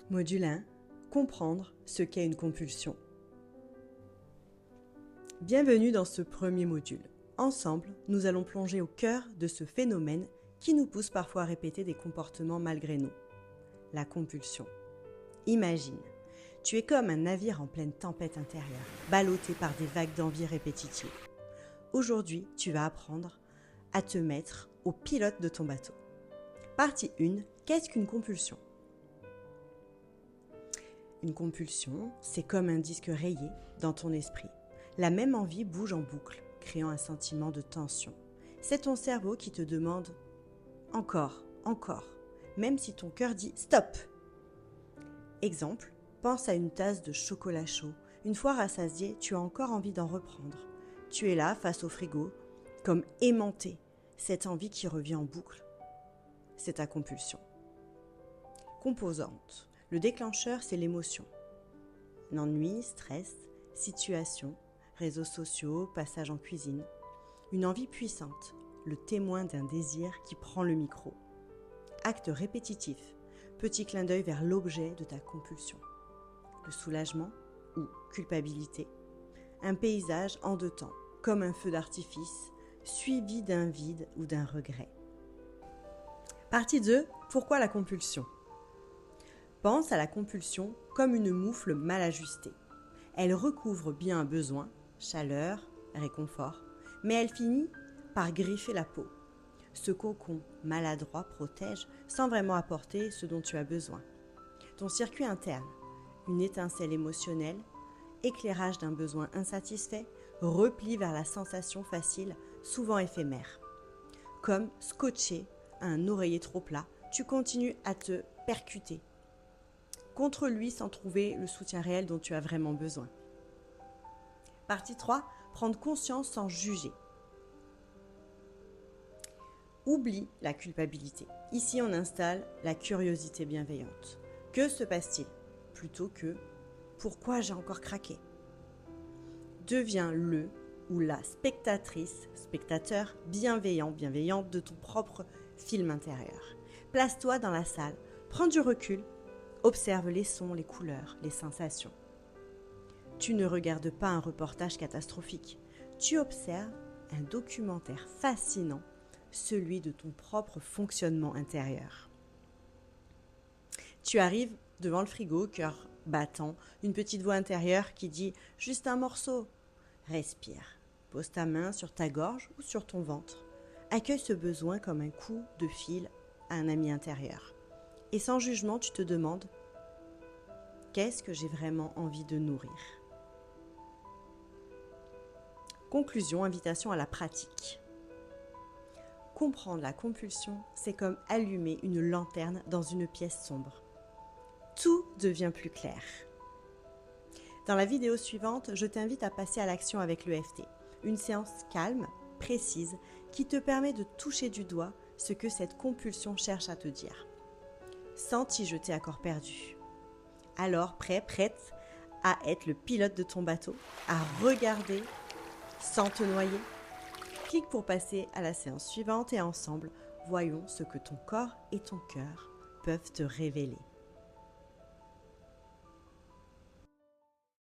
Module 1. Comprendre ce qu'est une compulsion. Bienvenue dans ce premier module. Ensemble, nous allons plonger au cœur de ce phénomène qui nous pousse parfois à répéter des comportements malgré nous. La compulsion. Imagine, tu es comme un navire en pleine tempête intérieure, ballotté par des vagues d'envie répétitives. Aujourd'hui, tu vas apprendre à te mettre au pilote de ton bateau. Partie 1. Qu'est-ce qu'une compulsion ? Une compulsion, c'est comme un disque rayé dans ton esprit. La même envie bouge en boucle, créant un sentiment de tension. C'est ton cerveau qui te demande « encore, encore », même si ton cœur dit « stop ». Exemple, pense à une tasse de chocolat chaud. Une fois rassasié, tu as encore envie d'en reprendre. Tu es là, face au frigo, comme aimanté. Cette envie qui revient en boucle, c'est ta compulsion. Composante. Le déclencheur, c'est l'émotion. L'ennui, stress, situation, réseaux sociaux, passage en cuisine. Une envie puissante, le témoin d'un désir qui prend le micro. Acte répétitif, petit clin d'œil vers l'objet de ta compulsion. Le soulagement ou culpabilité. Un paysage en deux temps, comme un feu d'artifice, suivi d'un vide ou d'un regret. Partie 2. Pourquoi la compulsion ? Pense à la compulsion comme une moufle mal ajustée. Elle recouvre bien un besoin, chaleur, réconfort, mais elle finit par griffer la peau. Ce cocon maladroit protège sans vraiment apporter ce dont tu as besoin. Ton circuit interne, une étincelle émotionnelle, éclairage d'un besoin insatisfait, repli vers la sensation facile, souvent éphémère. Comme scotché à un oreiller trop plat, tu continues à te percuter contre lui sans trouver le soutien réel dont tu as vraiment besoin. Partie 3. Prendre conscience sans juger. Oublie la culpabilité. Ici, on installe la curiosité bienveillante. Que se passe-t-il ? Plutôt que « pourquoi j'ai encore craqué ?» Deviens le ou la spectatrice, spectateur bienveillante de ton propre film intérieur. Place-toi dans la salle, prends du recul. Observe les sons, les couleurs, les sensations. Tu ne regardes pas un reportage catastrophique. Tu observes un documentaire fascinant, celui de ton propre fonctionnement intérieur. Tu arrives devant le frigo, cœur battant, une petite voix intérieure qui dit « juste un morceau ». Respire. Pose ta main sur ta gorge ou sur ton ventre. Accueille ce besoin comme un coup de fil à un ami intérieur. Et sans jugement, tu te demandes « qu'est-ce que j'ai vraiment envie de nourrir ?» Conclusion, invitation à la pratique. Comprendre la compulsion, c'est comme allumer une lanterne dans une pièce sombre. Tout devient plus clair. Dans la vidéo suivante, je t'invite à passer à l'action avec l'EFT. Une séance calme, précise, qui te permet de toucher du doigt ce que cette compulsion cherche à te dire. Sans t'y jeter à corps perdu. Alors, prête à être le pilote de ton bateau, à regarder sans te noyer. Clique pour passer à la séance suivante et ensemble, voyons ce que ton corps et ton cœur peuvent te révéler.